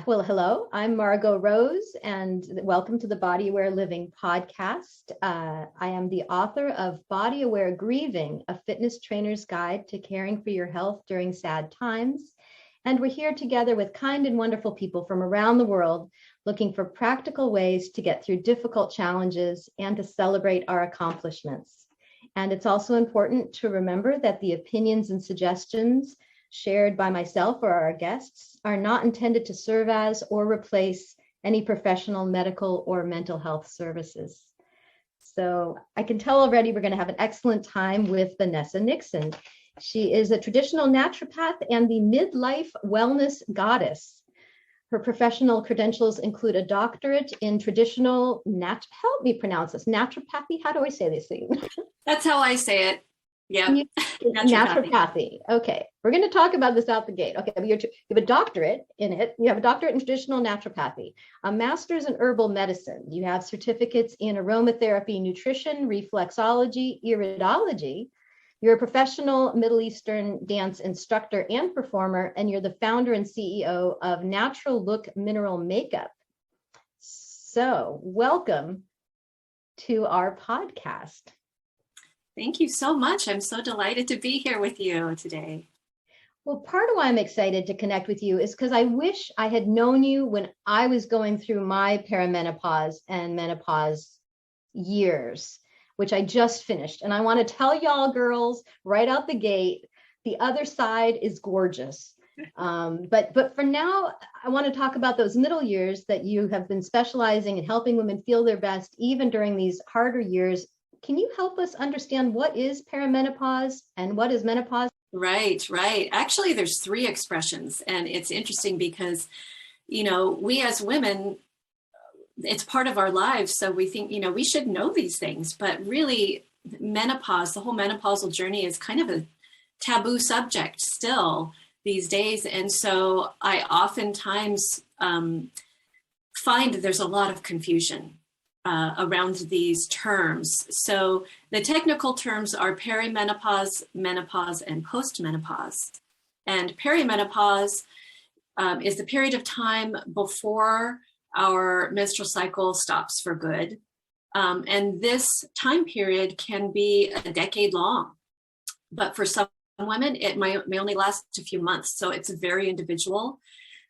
Well, hello, I'm Margo Rose, and welcome to the Body Aware Living podcast. I am the author of Body Aware Grieving, a fitness trainer's guide to caring for your health during sad times. And we're here together with kind and wonderful people from around the world, looking for practical ways to get through difficult challenges and to celebrate our accomplishments. And it's also important to remember that the opinions and suggestions shared by myself or our guests are not intended to serve as or replace any professional medical or mental health services. So I can tell already we're going to have an excellent time with Vanessa Nixon. She is a traditional naturopath and the midlife wellness goddess. Her professional credentials include a doctorate in traditional help me pronounce this, naturopathy. How do I say this thing? That's how I say it. Yeah. Naturopathy. Okay. We're going to talk about this out the gate. Okay. You have a doctorate in it. You have a doctorate in traditional naturopathy, a master's in herbal medicine. You have certificates in aromatherapy, nutrition, reflexology, iridology. You're a professional Middle Eastern dance instructor and performer, and you're the founder and CEO of Natural Look Mineral Makeup. So welcome to our podcast. Thank you so much. I'm so delighted to be here with you today. Well, part of why I'm excited to connect with you is because I wish I had known you when I was going through my perimenopause and menopause years, which I just finished. And I want to tell y'all girls right out the gate, the other side is gorgeous. But for now, I want to talk about those middle years that you have been specializing in helping women feel their best, even during these harder years. Can you help us understand what is perimenopause and what is menopause? Right. Actually, there's three expressions, and it's interesting because, we as women, it's part of our lives. So we think, we should know these things, but really menopause, the whole menopausal journey is kind of a taboo subject still these days. And so I oftentimes find that there's a lot of confusion around these terms. So the technical terms are perimenopause, menopause, and postmenopause. And perimenopause is the period of time before our menstrual cycle stops for good. And this time period can be a decade long, but for some women, it may only last a few months. So it's very individual.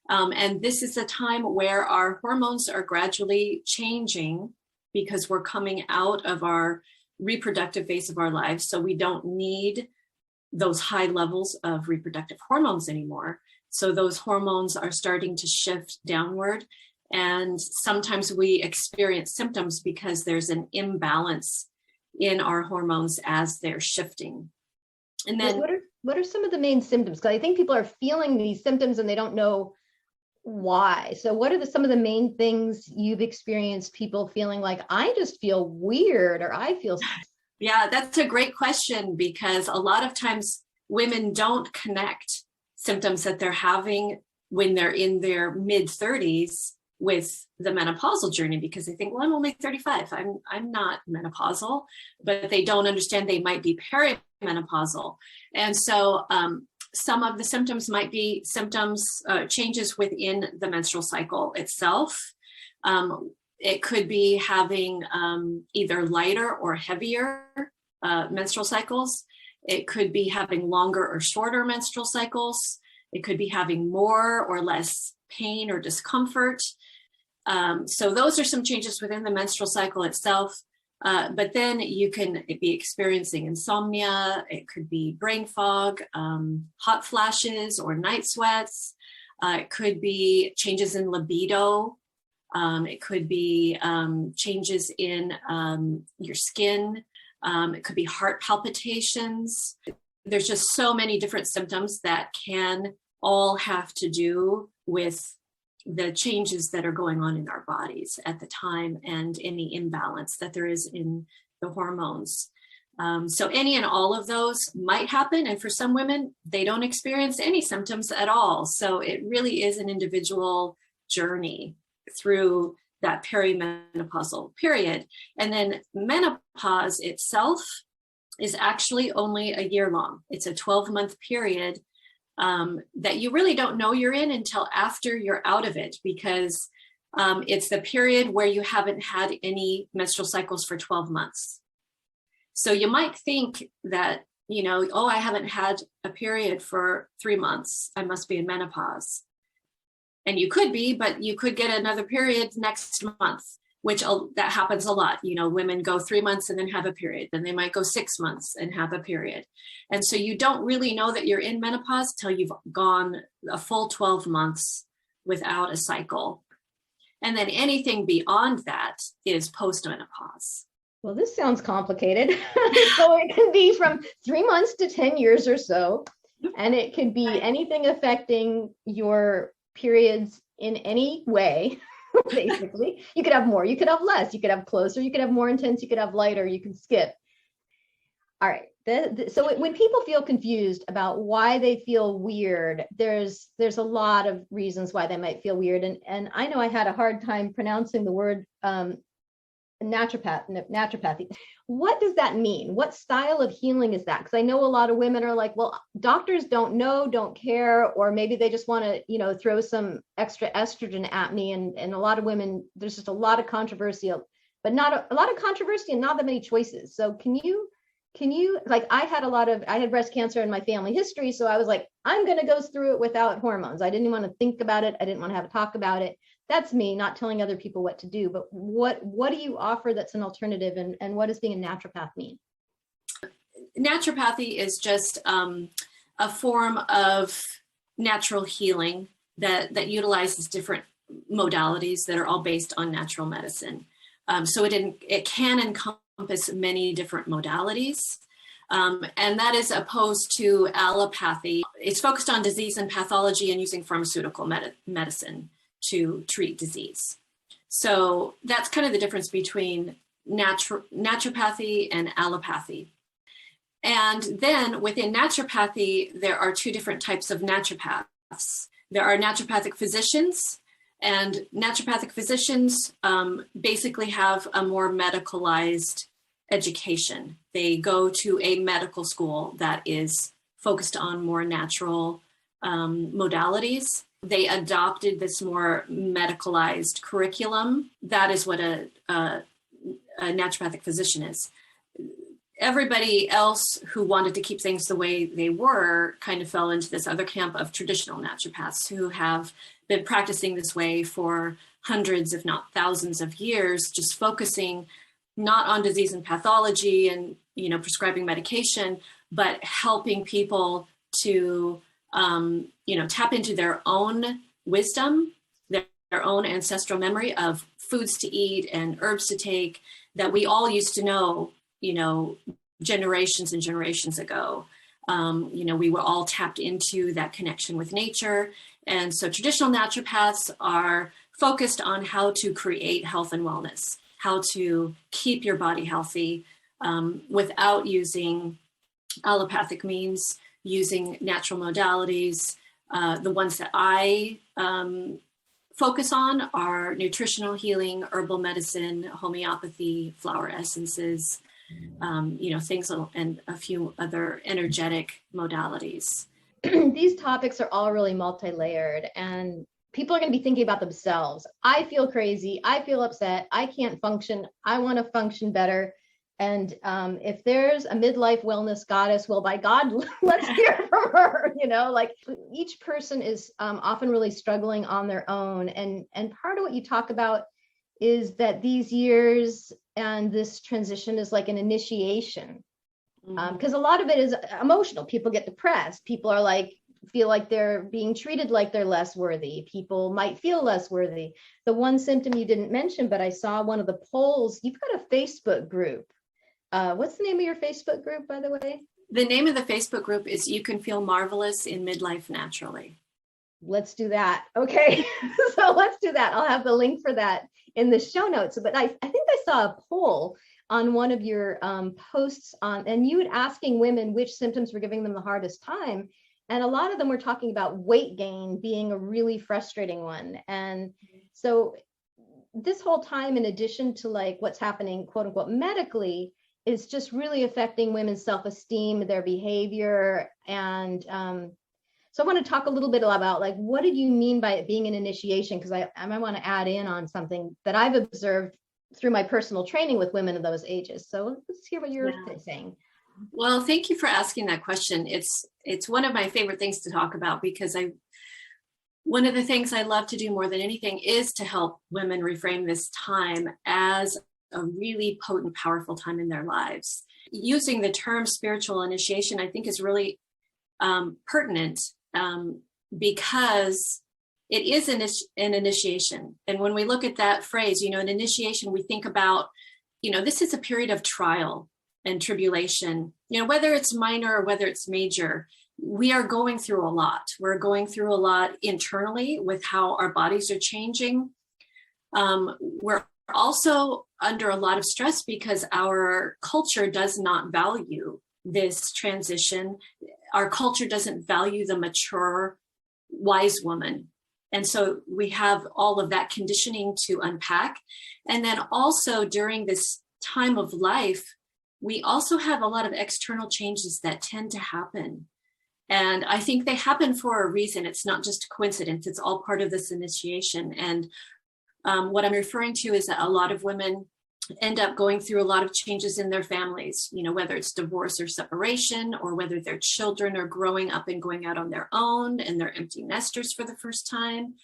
And this is a time where our hormones are gradually changing because we're coming out of our reproductive phase of our lives. So we don't need those high levels of reproductive hormones anymore. So those hormones are starting to shift downward. And sometimes we experience symptoms because there's an imbalance in our hormones as they're shifting. And then what are some of the main symptoms? Because I think people are feeling these symptoms and they don't know why. So what are some of the main things you've experienced people feeling like, I just feel weird, or I feel... Yeah, that's a great question, because a lot of times women don't connect symptoms that they're having when they're in their mid-30s with the menopausal journey, because they think, well, I'm only 35. I'm not menopausal, but they don't understand they might be perimenopausal. And so some of the symptoms might be changes within the menstrual cycle itself. It could be having either lighter or heavier menstrual cycles. It could be having longer or shorter menstrual cycles. It could be having more or less pain or discomfort. So those are some changes within the menstrual cycle itself. But then you can be experiencing insomnia. It could be brain fog, hot flashes or night sweats. It could be changes in libido. It could be changes in your skin. It could be heart palpitations. There's just so many different symptoms that can all have to do with the changes that are going on in our bodies at the time and any imbalance that there is in the hormones. So any and all of those might happen. And for some women, they don't experience any symptoms at all. So it really is an individual journey through that perimenopausal period. And then menopause itself is actually only a year long. It's a 12-month period that you really don't know you're in until after you're out of it, because it's the period where you haven't had any menstrual cycles for 12 months. So you might think that, oh, I haven't had a period for 3 months, I must be in menopause. And you could be, but you could get another period next month, which that happens a lot. Women go 3 months and then have a period. Then they might go 6 months and have a period. And so you don't really know that you're in menopause till you've gone a full 12 months without a cycle. And then anything beyond that is postmenopause. Well, this sounds complicated. So it can be from 3 months to 10 years or so. And it could be anything affecting your periods in any way. Basically, you could have more, you could have less, you could have closer, you could have more intense, you could have lighter, you can skip. All right. So when people feel confused about why they feel weird, there's a lot of reasons why they might feel weird. And I know I had a hard time pronouncing the word naturopathy. What does that mean? What style of healing is that? Because I know a lot of women are like, well, doctors don't know, don't care, or maybe they just want to, throw some extra estrogen at me. And a lot of women, there's just a lot of controversy, but not a lot of controversy and not that many choices. So can you, like, I had breast cancer in my family history. So I was like, I'm going to go through it without hormones. I didn't want to think about it. I didn't want to have a talk about it. That's me, not telling other people what to do. But what do you offer that's an alternative, and what does being a naturopath mean? Naturopathy is just a form of natural healing that utilizes different modalities that are all based on natural medicine. So it can encompass many different modalities. And that is opposed to allopathy. It's focused on disease and pathology and using pharmaceutical medicine to treat disease. So that's kind of the difference between naturopathy and allopathy. And then within naturopathy, there are two different types of naturopaths. There are naturopathic physicians, and naturopathic physicians basically have a more medicalized education. They go to a medical school that is focused on more natural modalities. They adopted this more medicalized curriculum. That is what a naturopathic physician is. Everybody else who wanted to keep things the way they were kind of fell into this other camp of traditional naturopaths who have been practicing this way for hundreds, if not thousands of years, just focusing not on disease and pathology and, prescribing medication, but helping people to tap into their own wisdom, their own ancestral memory of foods to eat and herbs to take that we all used to know, generations and generations ago. We were all tapped into that connection with nature. And so traditional naturopaths are focused on how to create health and wellness, how to keep your body healthy without using allopathic means, using natural modalities. The ones that I focus on are nutritional healing, herbal medicine, homeopathy, flower essences, things, and a few other energetic modalities. These topics are all really multi-layered, and people are going to be thinking about themselves. I feel crazy. I feel upset. I can't function. I want to function better. And if there's a midlife wellness goddess, well, by God, let's hear from her. Like each person is often really struggling on their own. And part of what you talk about is that these years and this transition is like an initiation, because a lot of it is emotional. People get depressed. People are feel like they're being treated like they're less worthy. People might feel less worthy. The one symptom you didn't mention, but I saw one of the polls, you've got a Facebook group. What's the name of your Facebook group, by the way? The name of the Facebook group is You Can Feel Marvelous in Midlife Naturally. Let's do that. Okay. So let's do that. I'll have the link for that in the show notes. But I think I saw a poll on one of your posts and you had asking women which symptoms were giving them the hardest time. And a lot of them were talking about weight gain being a really frustrating one. And so this whole time, in addition to what's happening, quote unquote, medically, is just really affecting women's self-esteem, their behavior. And so So I want to talk a little bit about like, what did you mean by it being an initiation? Because I might want to add in on something that I've observed through my personal training with women of those ages. So let's hear what you're saying. Well, thank you for asking that question. It's one of my favorite things to talk about, because one of the things I love to do more than anything is to help women reframe this time as a really potent, powerful time in their lives. Using the term spiritual initiation, I think, is really pertinent because it is an initiation. And when we look at that phrase, an initiation, we think about, this is a period of trial and tribulation, whether it's minor or whether it's major. We are going through a lot. We're going through a lot internally with how our bodies are changing. We're also under a lot of stress because our culture does not value this transition. Our culture doesn't value the mature, wise woman. And so we have all of that conditioning to unpack. And then also during this time of life, we also have a lot of external changes that tend to happen. And I think they happen for a reason. It's not just a coincidence. It's all part of this initiation. And what I'm referring to is that a lot of women end up going through a lot of changes in their families, whether it's divorce or separation, or whether their children are growing up and going out on their own and they're empty nesters for the first time,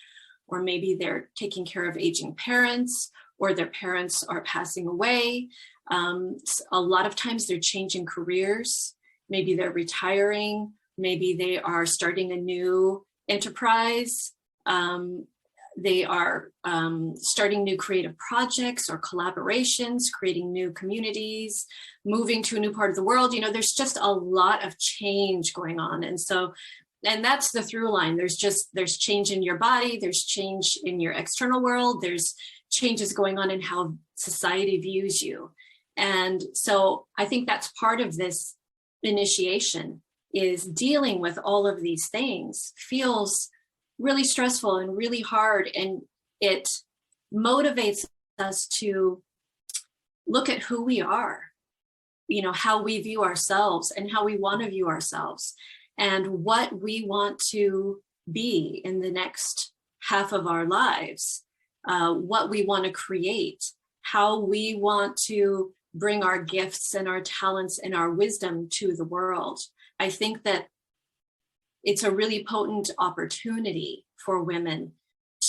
or maybe they're taking care of aging parents, or their parents are passing away. A lot of times they're changing careers. Maybe they're retiring. Maybe they are starting a new enterprise. They are starting new creative projects or collaborations, creating new communities, moving to a new part of the world. There's just a lot of change going on. And that's the through line. There's change in your body. There's change in your external world. There's changes going on in how society views you. And so I think that's part of this initiation, is dealing with all of these things. Feels really stressful and really hard, and it motivates us to look at who we are, how we view ourselves and how we want to view ourselves, and what we want to be in the next half of our lives, what we want to create, how we want to bring our gifts and our talents and our wisdom to the world. I think that it's a really potent opportunity for women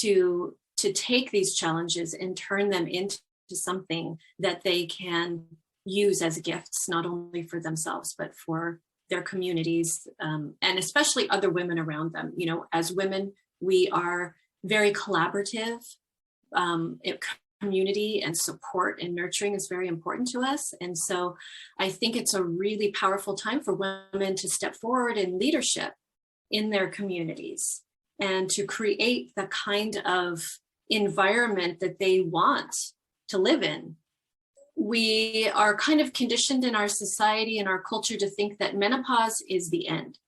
to take these challenges and turn them into something that they can use as gifts, not only for themselves, but for their communities, and especially other women around them. As women, we are very collaborative. Community and support and nurturing is very important to us. And so I think it's a really powerful time for women to step forward in leadership in their communities and to create the kind of environment that they want to live in. We are kind of conditioned in our society and our culture to think that menopause is the end.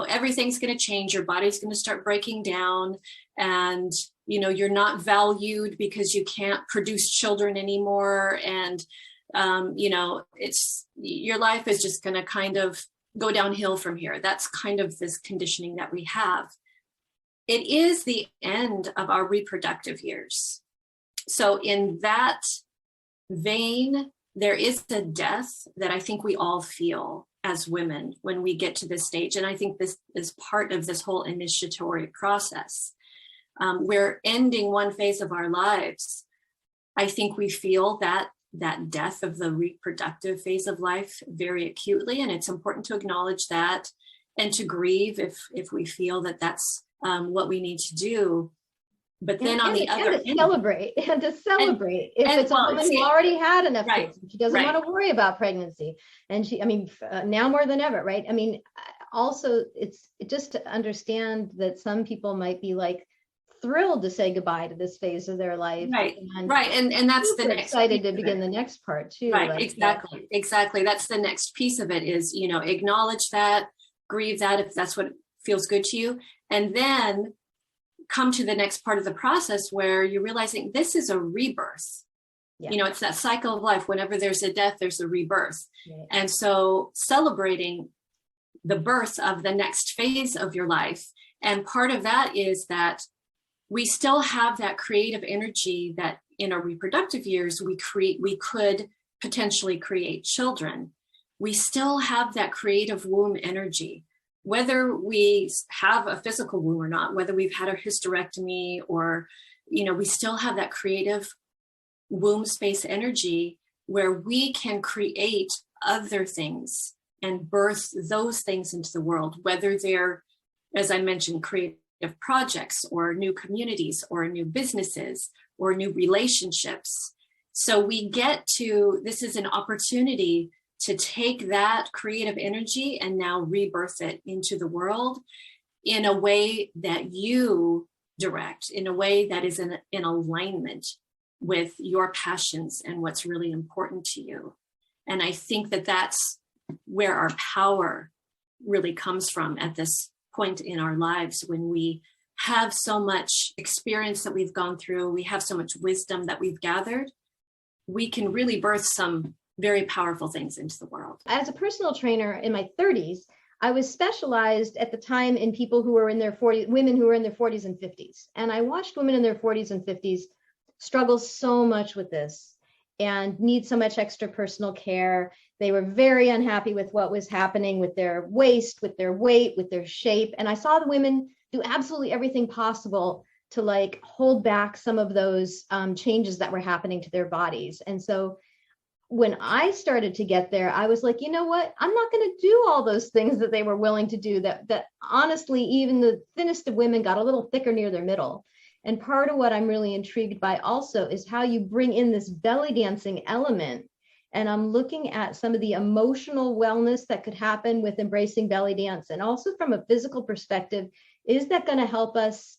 Everything's going to change. Your body's going to start breaking down, and you're not valued because you can't produce children anymore. And it's your life is just going to kind of go downhill from here. That's kind of this conditioning that we have. It is the end of our reproductive years. So in that vein, there is a death that I think we all feel as women when we get to this stage. And I think this is part of this whole initiatory process. We're ending one phase of our lives. I think we feel that death of the reproductive phase of life very acutely. And it's important to acknowledge that and to grieve if we feel that that's what we need to do. But then on the other end, celebrate if it's a woman who already had enough kids, she doesn't want to worry about pregnancy, and now more than ever, right? Also it's just to understand that some people might be like thrilled to say goodbye to this phase of their life, and that's the next excited to begin the next part too, right? Exactly. That's the next piece of it is acknowledge that, grieve that if that's what feels good to you, and then come to the next part of the process where you're realizing this is a rebirth. It's that cycle of life. Whenever there's a death, there's a rebirth. And so celebrating the birth of the next phase of your life. And part of that is that we still have that creative energy that in our reproductive years, we could potentially create children. We still have that creative womb energy, whether we have a physical womb or not, whether we've had a hysterectomy or, we still have that creative womb space energy where we can create other things and birth those things into the world, whether they're, as I mentioned, creative projects or new communities or new businesses or new relationships. So this is an opportunity to take that creative energy and now rebirth it into the world in a way that you direct, in a way that is in alignment with your passions and what's really important to you. And I think that that's where our power really comes from at this point in our lives, when we have so much experience that we've gone through, we have so much wisdom that we've gathered, we can really birth some very powerful things into the world. As a personal trainer in my 30s, I was specialized at the time in people who were in their 40s, women who were in their 40s and 50s. And I watched women in their 40s and 50s struggle so much with this and need so much extra personal care. They were very unhappy with what was happening with their waist, with their weight, with their shape. And I saw the women do absolutely everything possible to hold back some of those changes that were happening to their bodies. And so when I started to get there, I was like, you know what? I'm not going to do all those things that they were willing to do, that honestly, even the thinnest of women got a little thicker near their middle. And part of what I'm really intrigued by also is how you bring in this belly dancing element. And I'm looking at some of the emotional wellness that could happen with embracing belly dance. And also from a physical perspective, is that going to help us,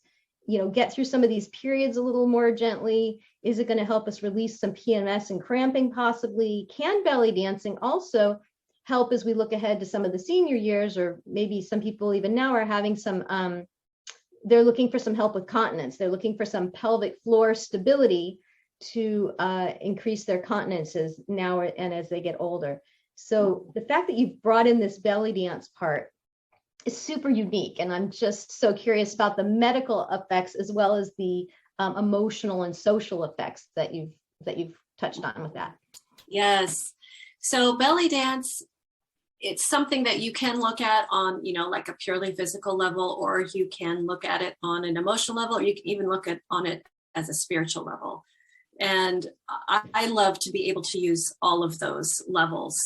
get through some of these periods a little more gently? Is it going to help us release some PMS and cramping possibly? Can belly dancing also help as we look ahead to some of the senior years, or maybe some people even now are having some, they're looking for some help with continence. They're looking for some pelvic floor stability to increase their continence as now and as they get older. So the fact that you've brought in this belly dance part is super unique. And I'm just so curious about the medical effects as well as the emotional and social effects that you've touched on with that. Yes. So belly dance, it's something that you can look at on, like a purely physical level, or you can look at it on an emotional level, or you can even look on it as a spiritual level. And I love to be able to use all of those levels.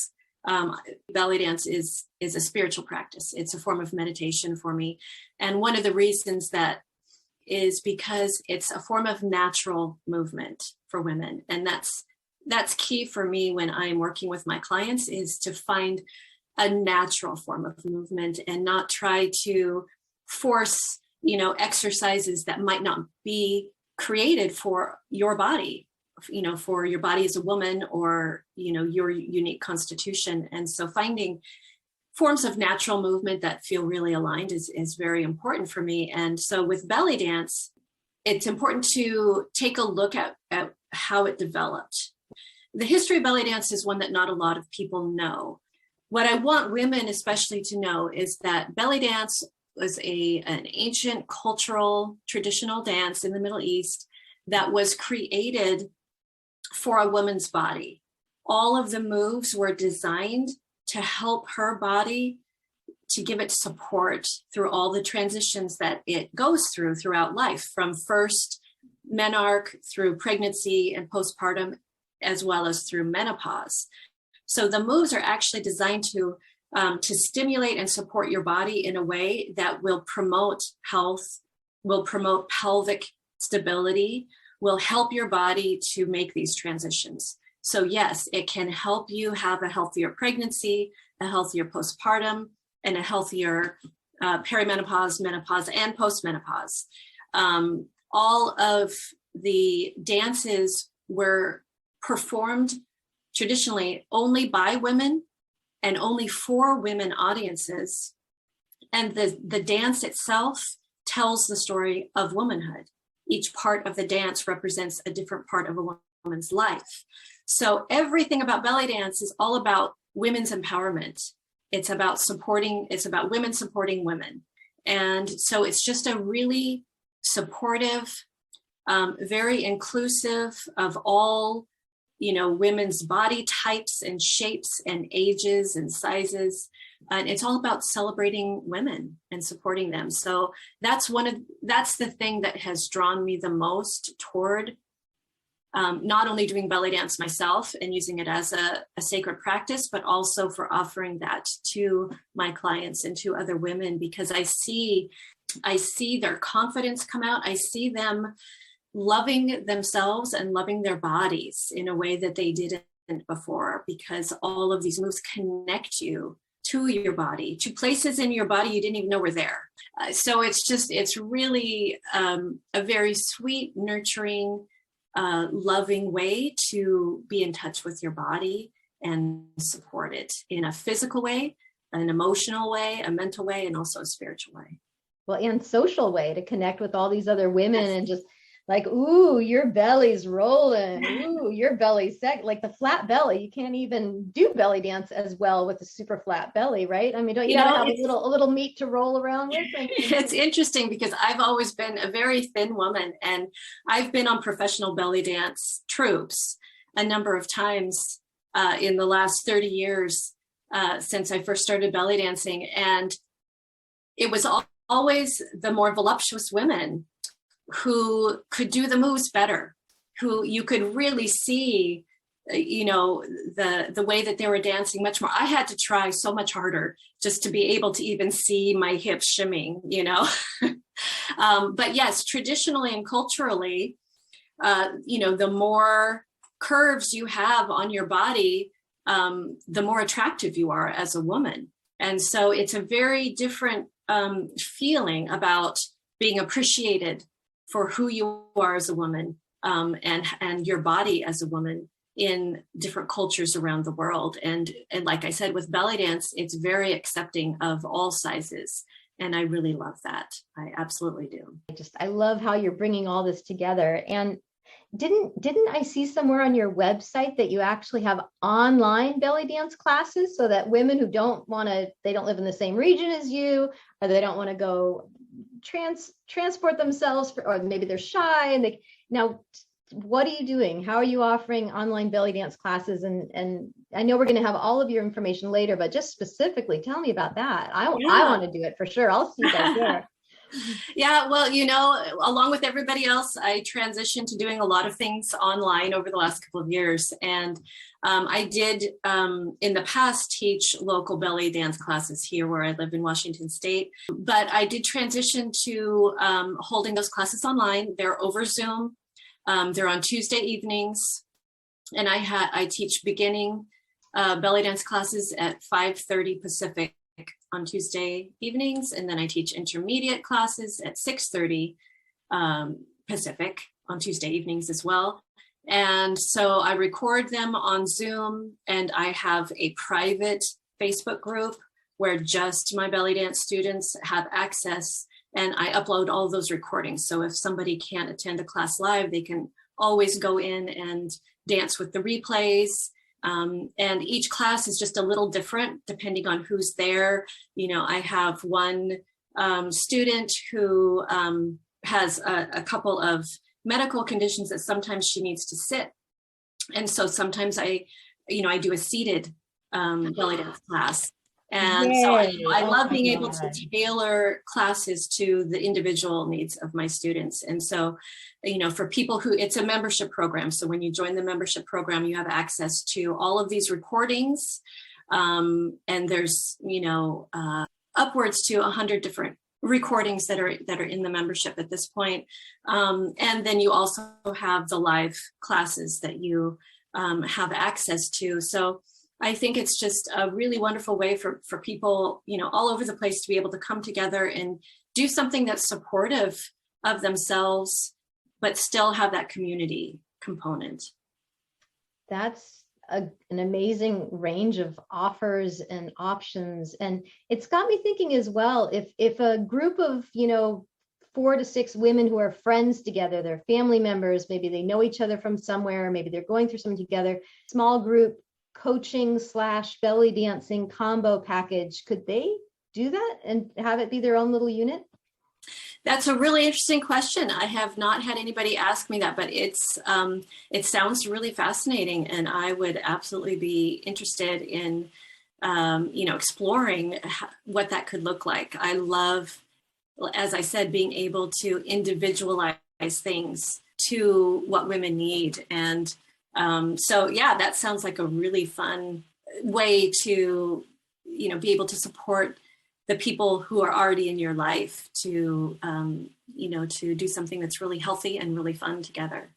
Belly dance is a spiritual practice. It's a form of meditation for me. And one of the reasons that is because it's a form of natural movement for women. And that's key for me when I'm working with my clients, is to find a natural form of movement and not try to force, exercises that might not be created for your body, for your body as a woman, or, your unique constitution. And so finding forms of natural movement that feel really aligned is very important for me. And so with belly dance, it's important to take a look at how it developed. The history of belly dance is one that not a lot of people know. What I want women especially to know is that belly dance was an ancient cultural traditional dance in the Middle East that was created for a woman's body. All of the moves were designed to help her body, to give it support through all the transitions that it goes through throughout life, from first menarche through pregnancy and postpartum, as well as through menopause. So the moves are actually designed to stimulate and support your body in a way that will promote health, will promote pelvic stability, will help your body to make these transitions. So yes, it can help you have a healthier pregnancy, a healthier postpartum, and a healthier perimenopause, menopause, and postmenopause. All of the dances were performed traditionally only by women and only for women audiences. And the dance itself tells the story of womanhood. Each part of the dance represents a different part of a woman's life. So everything about belly dance is all about women's empowerment. It's about women supporting women. And so it's just a really supportive, very inclusive of all, women's body types and shapes and ages and sizes. And it's all about celebrating women and supporting them. So that's the thing that has drawn me the most toward not only doing belly dance myself and using it as a sacred practice, but also for offering that to my clients and to other women, because I see their confidence come out. I see them loving themselves and loving their bodies in a way that they didn't before, because all of these moves connect you to your body, to places in your body you didn't even know were there. So it's really a very sweet, nurturing, loving way to be in touch with your body and support it in a physical way, an emotional way, a mental way, and also a spiritual way. Well, and social way to connect with all these other women. Yes. And just like, ooh, your belly's rolling. Ooh, your belly's set. Like the flat belly, you can't even do belly dance as well with a super flat belly, right? I mean, don't you gotta have a little meat to roll around with? It's interesting because I've always been a very thin woman, and I've been on professional belly dance troops a number of times in the last 30 years since I first started belly dancing. And it was always the more voluptuous women who could do the moves better, who you could really see, the way that they were dancing much more. I had to try so much harder just to be able to even see my hips shimming, But yes, traditionally and culturally, the more curves you have on your body, the more attractive you are as a woman. And so it's a very different feeling about being appreciated for who you are as a woman, and your body as a woman in different cultures around the world. And like I said, with belly dance, it's very accepting of all sizes. And I really love that. I absolutely do. I love how you're bringing all this together. And didn't I see somewhere on your website that you actually have online belly dance classes, so that women who they don't live in the same region as you, or they don't want to go transport themselves, or maybe they're shy now what are you doing? How are you offering online belly dance classes? And I know we're going to have all of your information later, but just specifically tell me about that. I want to do it for sure. I'll see you guys there. Yeah, well, along with everybody else, I transitioned to doing a lot of things online over the last couple of years. And I did, in the past, teach local belly dance classes here where I live in Washington State. But I did transition to holding those classes online. They're over Zoom. They're on Tuesday evenings. And I teach beginning belly dance classes at 5:30 Pacific on Tuesday evenings, and then I teach intermediate classes at 6:30 Pacific on Tuesday evenings as well. And so I record them on Zoom, and I have a private Facebook group where just my belly dance students have access, and I upload all those recordings. So if somebody can't attend a class live, they can always go in and dance with the replays. And each class is just a little different depending on who's there. I have one student who has a couple of medical conditions that sometimes she needs to sit. And so sometimes I do a seated belly dance class. And so I love being able to tailor classes to the individual needs of my students. And so, for people who, it's a membership program. So when you join the membership program, you have access to all of these recordings. And there's, upwards to 100 different recordings that are in the membership at this point. And then you also have the live classes that you have access to. So I think it's just a really wonderful way for people, all over the place to be able to come together and do something that's supportive of themselves, but still have that community component. That's an amazing range of offers and options. And it's got me thinking as well, if a group of, 4 to 6 women who are friends together, they're family members, maybe they know each other from somewhere, maybe they're going through something together, small group coaching / belly dancing combo package, could they do that and have it be their own little unit? That's a really interesting question. I have not had anybody ask me that, but it sounds really fascinating, and I would absolutely be interested in exploring what that could look like. I love, as I said, being able to individualize things to what women need, and so yeah, that sounds like a really fun way to be able to support the people who are already in your life to to do something that's really healthy and really fun together.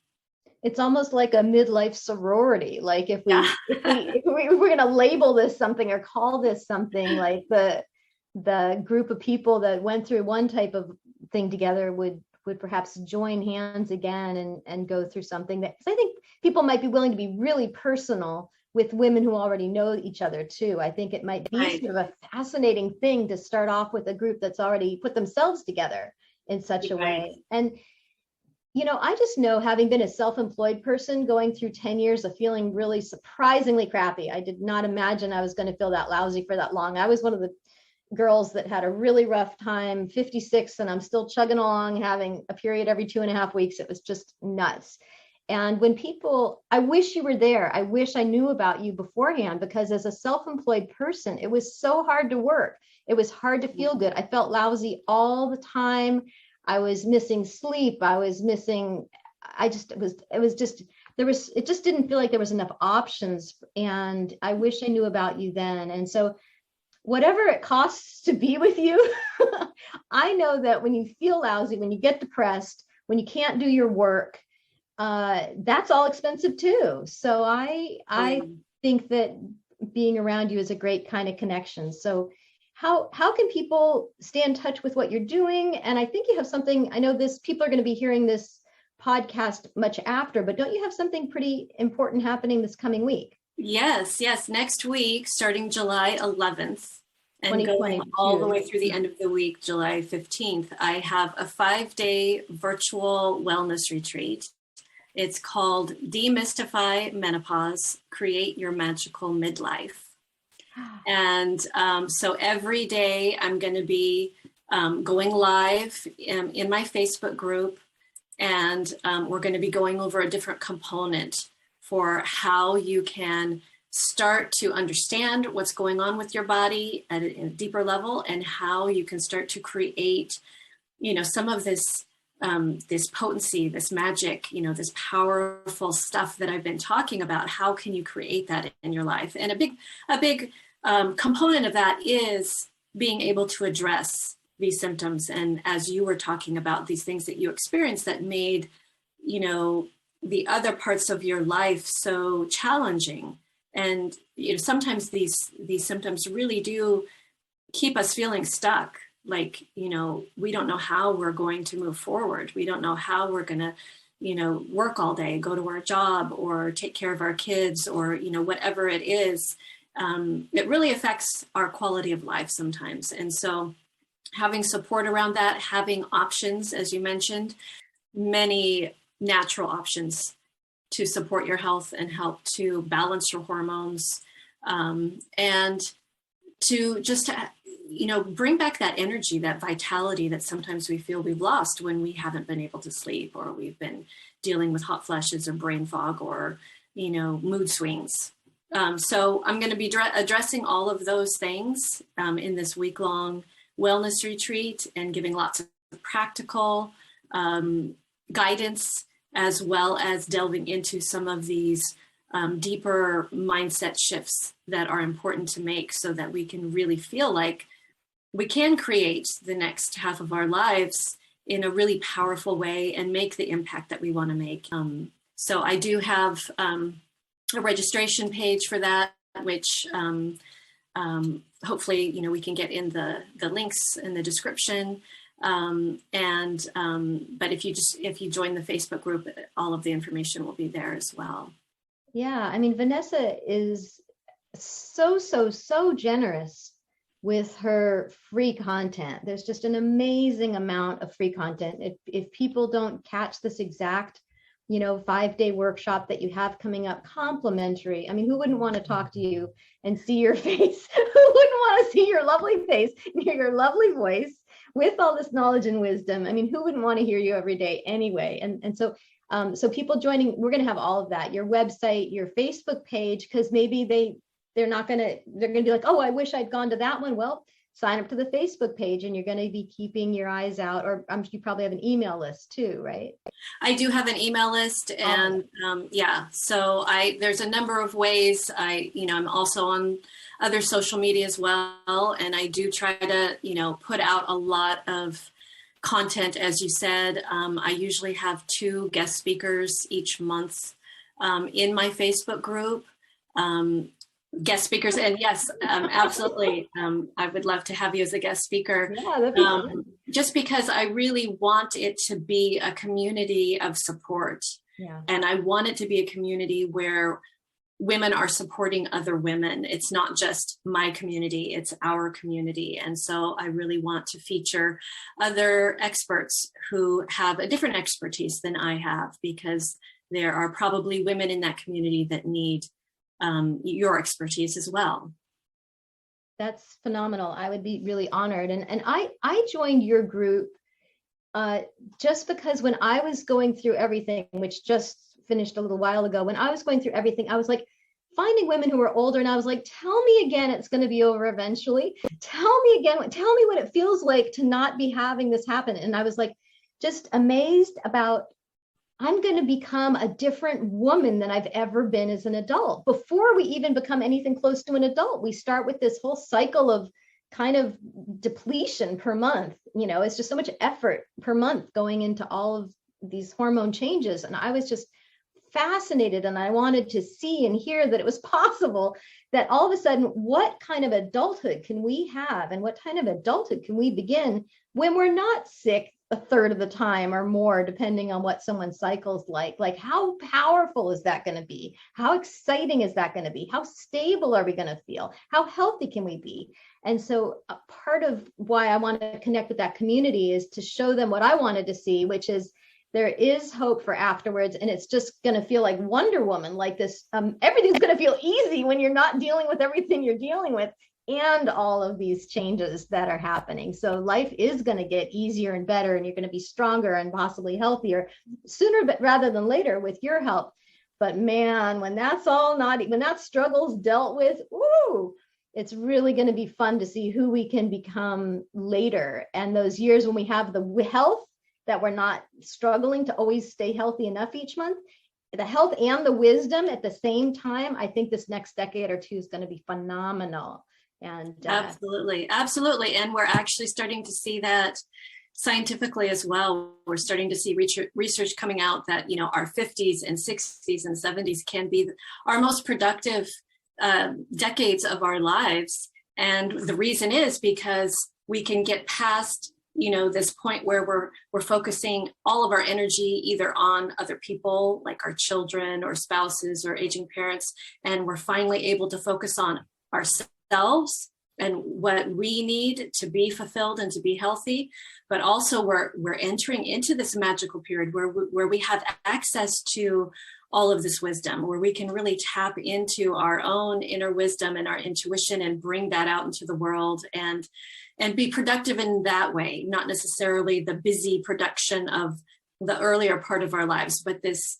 It's almost like a midlife sorority. Like if we Yeah. if we're going to label this something or call this something, like the group of people that went through one type of thing together would perhaps join hands again and go through something that, 'cause I think people might be willing to be really personal with women who already know each other too. I think it might be Right. sort of a fascinating thing to start off with a group that's already put themselves together in such a Right. way. And I just know, having been a self-employed person going through 10 years of feeling really surprisingly crappy. I did not imagine I was going to feel that lousy for that long. I was one of the girls that had a really rough time, 56, and I'm still chugging along, having a period every 2.5 weeks. It was just nuts. And when people, I wish you were there. I wish I knew about you beforehand, because as a self-employed person, it was so hard to work. It was hard to feel good. I felt lousy all the time. I was missing sleep. I was missing, it just didn't feel like there was enough options. And I wish I knew about you then. And so whatever it costs to be with you, I know that when you feel lousy, when you get depressed, when you can't do your work, that's all expensive too. So I think that being around you is a great kind of connection. So how can people stay in touch with what you're doing? And I think you have something, I know people are going to be hearing this podcast much after, but don't you have something pretty important happening this coming week? Yes. Next week, starting July 11th and going all the way through the end of the week, July 15th, I have a 5-day virtual wellness retreat. It's called Demystify Menopause, Create Your Magical Midlife. And so every day I'm going to be going live in my Facebook group, and we're going to be going over a different component for how you can start to understand what's going on with your body at a deeper level, and how you can start to create, some of this potency, this magic, this powerful stuff that I've been talking about. How can you create that in your life? And a big component of that is being able to address these symptoms. And as you were talking about, these things that you experienced that made, the other parts of your life so challenging. And sometimes these symptoms really do keep us feeling stuck. Like, we don't know how we're going to move forward. We don't know how we're going to, work all day, go to our job, or take care of our kids, or, whatever it is. It really affects our quality of life sometimes. And so having support around that, having options, as you mentioned, many natural options to support your health and help to balance your hormones, and to just, bring back that energy, that vitality that sometimes we feel we've lost when we haven't been able to sleep, or we've been dealing with hot flashes or brain fog, or, mood swings. So I'm going to be addressing all of those things in this week-long wellness retreat, and giving lots of practical guidance, as well as delving into some of these deeper mindset shifts that are important to make, so that we can really feel like we can create the next half of our lives in a really powerful way and make the impact that we want to make. So I do have a registration page for that, which hopefully, we can get in the links in the description. But if you join the Facebook group, all of the information will be there as well. Yeah, I mean, Vanessa is so generous with her free content. There's just an amazing amount of free content. If people don't catch this exact 5-day workshop that you have coming up complimentary. I mean, who wouldn't want to talk to you and see your face? Who wouldn't want to see your lovely face and hear your lovely voice with all this knowledge and wisdom? I mean, who wouldn't want to hear you every day anyway? And so people joining, we're going to have all of that, your website, your Facebook page, because maybe they're going to be like, oh, I wish I'd gone to that one. Well, sign up to the Facebook page and you're going to be keeping your eyes out, or you probably have an email list too, right? I do have an email list, and so there's a number of ways. I'm also on other social media as well, and I do try to, put out a lot of content, as you said. I usually have 2 guest speakers each month in my Facebook group. Guest speakers, and yes, absolutely. I would love to have you as a guest speaker. Yeah, that'd be fun. Just because I really want it to be a community of support. Yeah. And I want it to be a community where women are supporting other women. It's not just my community, it's our community. And so I really want to feature other experts who have a different expertise than I have, because there are probably women in that community that need your expertise as well. That's phenomenal. I would be really honored. And I joined your group just because when I was going through everything, which just finished a little while ago, when I was going through everything, I was like finding women who were older, and I was like, tell me again, it's going to be over eventually. Tell me again, tell me what it feels like to not be having this happen. And I was like, just amazed about, I'm going to become a different woman than I've ever been as an adult. Before we even become anything close to an adult, we start with this whole cycle of kind of depletion per month. It's just so much effort per month going into all of these hormone changes. And I was just fascinated, and I wanted to see and hear that it was possible that all of a sudden, what kind of adulthood can we have, and what kind of adulthood can we begin when we're not sick a third of the time or more, depending on what someone's cycle's like. Like, how powerful is that going to be? How exciting is that going to be? How stable are we going to feel? How healthy can we be? And so a part of why I want to connect with that community is to show them what I wanted to see, which is there is hope for afterwards. And it's just going to feel like Wonder Woman, like this. Everything's going to feel easy when you're not dealing with everything you're dealing with and all of these changes that are happening. So life is going to get easier and better, and you're going to be stronger and possibly healthier sooner, but rather than later with your help. But man, when that's all when that struggle's dealt with, ooh, it's really going to be fun to see who we can become later. And those years when we have the health, that we're not struggling to always stay healthy enough each month, the health and the wisdom at the same time, I think this next decade or two is going to be phenomenal. And absolutely. And we're actually starting to see that scientifically as well. We're starting to see research coming out that, our 50s and 60s and 70s can be our most productive decades of our lives. And the reason is because we can get past, this point where we're focusing all of our energy either on other people, like our children or spouses or aging parents, and we're finally able to focus on ourselves and what we need to be fulfilled and to be healthy. But also we're entering into this magical period where we have access to all of this wisdom, where we can really tap into our own inner wisdom and our intuition and bring that out into the world and be productive in that way, not necessarily the busy production of the earlier part of our lives, but this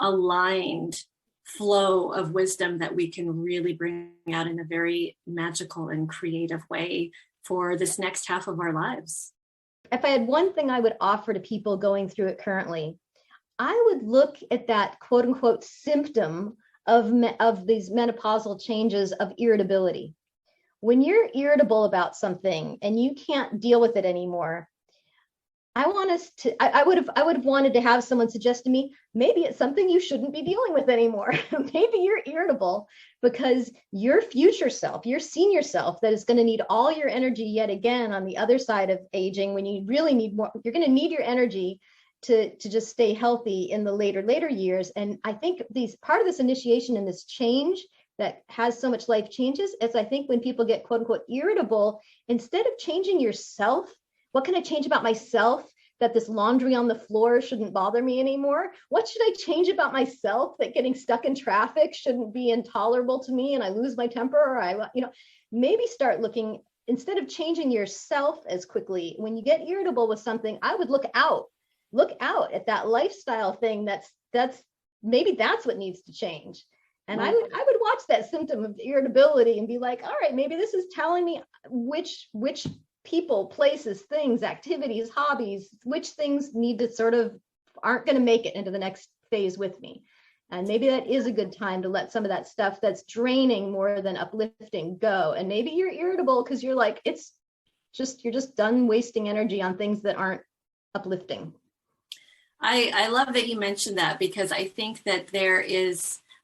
aligned flow of wisdom that we can really bring out in a very magical and creative way for this next half of our lives. If I had one thing I would offer to people going through it currently, I would look at that quote unquote symptom of these menopausal changes of irritability. When you're irritable about something and you can't deal with it anymore, I would have wanted to have someone suggest to me, maybe it's something you shouldn't be dealing with anymore. Maybe you're irritable because your future self, your senior self, that is going to need all your energy yet again on the other side of aging, when you really need more, you're going to need your energy to just stay healthy in the later years. And I think part of this initiation and this change that has so much life changes is, I think, when people get quote unquote irritable, instead of changing yourself, what can I change about myself that this laundry on the floor shouldn't bother me anymore? What should I change about myself that getting stuck in traffic shouldn't be intolerable to me and I lose my temper, or maybe start looking, instead of changing yourself as quickly, when you get irritable with something, I would look out at that lifestyle thing that's maybe that's what needs to change. And I would watch that symptom of irritability and be like, all right, maybe this is telling me which people, places, things, activities, hobbies, which things need to aren't going to make it into the next phase with me. And maybe that is a good time to let some of that stuff that's draining more than uplifting go. And maybe you're irritable because you're like, you're just done wasting energy on things that aren't uplifting. I love that you mentioned that, because I think that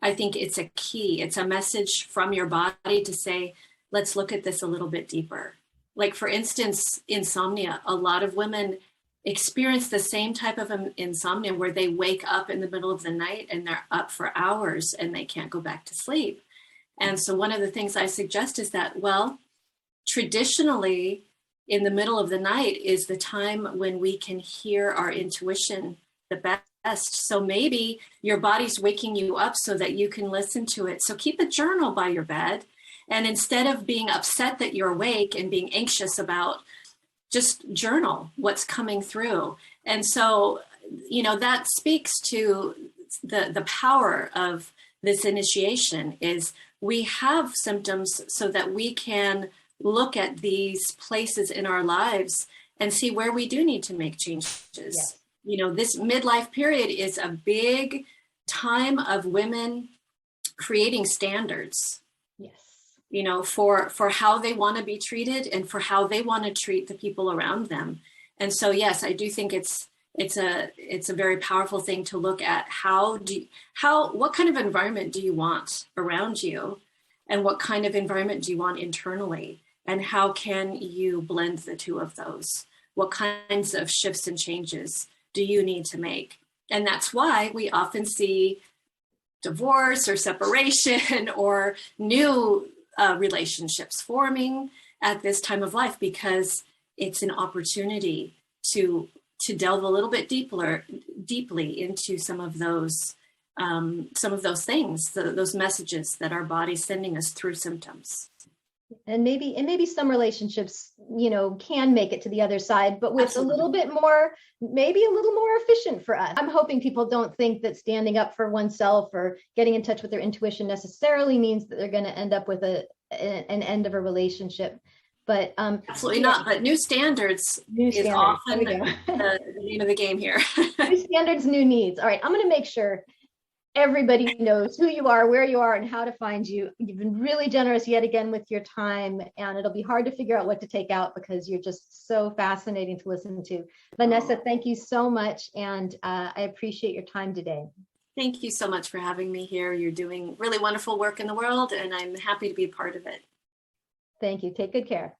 I think it's a key. It's a message from your body to say, let's look at this a little bit deeper. Like, for instance, insomnia. A lot of women experience the same type of insomnia where they wake up in the middle of the night and they're up for hours and they can't go back to sleep. And so one of the things I suggest is that, well, traditionally, in the middle of the night is the time when we can hear our intuition the best. So maybe your body's waking you up so that you can listen to it. So keep a journal by your bed. And instead of being upset that you're awake and being anxious about, just journal what's coming through. And so, that speaks to the power of this initiation, is we have symptoms so that we can look at these places in our lives and see where we do need to make changes. Yes. This midlife period is a big time of women creating standards. For how they want to be treated and for how they want to treat the people around them. And so, yes, I do think it's a very powerful thing to look at. What kind of environment do you want around you, and what kind of environment do you want internally, and how can you blend the two of those? What kinds of shifts and changes do you need to make? And that's why we often see divorce or separation or new relationships forming at this time of life, because it's an opportunity to delve a little bit deeply into some of those things, those messages that our body's sending us through symptoms. And maybe some relationships, can make it to the other side, but with Absolutely. A little bit more, maybe a little more efficient for us. I'm hoping people don't think that standing up for oneself or getting in touch with their intuition necessarily means that they're going to end up with an end of a relationship. But absolutely not. But new standards is often the name of the game here. New standards, new needs. All right, I'm going to make sure everybody knows who you are, where you are, and how to find you. You've been really generous yet again with your time, and it'll be hard to figure out what to take out because you're just so fascinating to listen to. Vanessa, thank you so much, and I appreciate your time today. Thank you so much for having me here. You're doing really wonderful work in the world, and I'm happy to be a part of it. Thank you. Take good care.